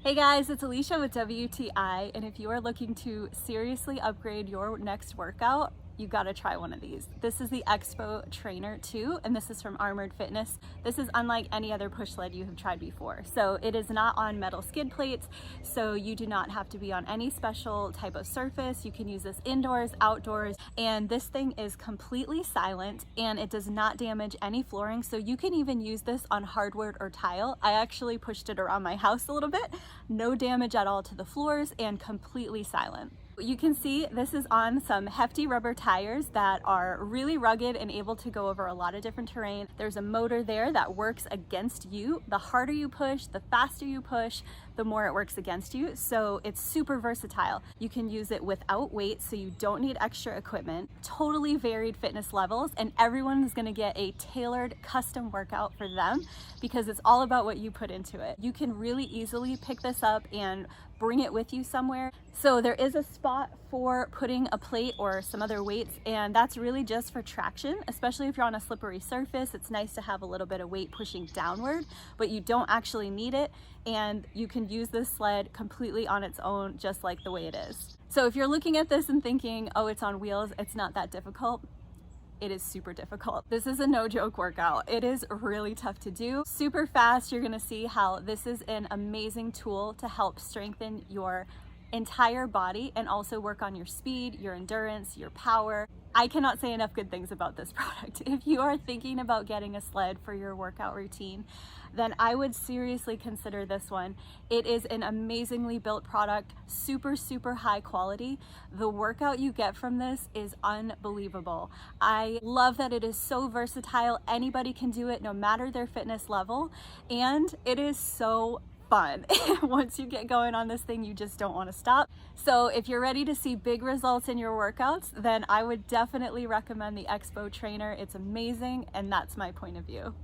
Hey guys, it's Alicia with WTI, and if you are looking to seriously upgrade your next workout, you gotta try one of these. This is the XPO Trainer 2, and this is from Armored Fitness. This is unlike any other push sled you have tried before. So it is not on metal skid plates, so you do not have to be on any special type of surface. You can use this indoors, outdoors, and this thing is completely silent and it does not damage any flooring, so you can even use this on hardwood or tile. I actually pushed it around my house a little bit. No damage at all to the floors and completely silent. You can see this is on some hefty rubber tires that are really rugged and able to go over a lot of different terrain. There's a motor there that works against you. The harder you push, the faster you push, the more it works against you. So it's super versatile. You can use it without weight, so you don't need extra equipment. Totally varied fitness levels, and everyone is gonna get a tailored custom workout for them because it's all about what you put into it. You can really easily pick this up and bring it with you somewhere. So there is a spot for putting a plate or some other weights, and that's really just for traction, especially if you're on a slippery surface. It's nice to have a little bit of weight pushing downward, but you don't actually need it, and you can use this sled completely on its own, just like the way it is. So if you're looking at this and thinking, oh, it's on wheels, it's not that difficult, it is super difficult. This is a no joke workout. It is really tough to do. Super fast. You're gonna see how this is an amazing tool to help strengthen your entire body and also work on your speed, your endurance, your power. I cannot say enough good things about this product. If you are thinking about getting a sled for your workout routine, then I would seriously consider this one. It is an amazingly built product, super high quality. The workout you get from this is unbelievable. I love that it is so versatile. Anybody can do it no matter their fitness level, and it is so fun. Once you get going on this thing, you just don't want to stop. So if you're ready to see big results in your workouts, then I would definitely recommend the XPO Trainer. It's amazing, and that's my point of view.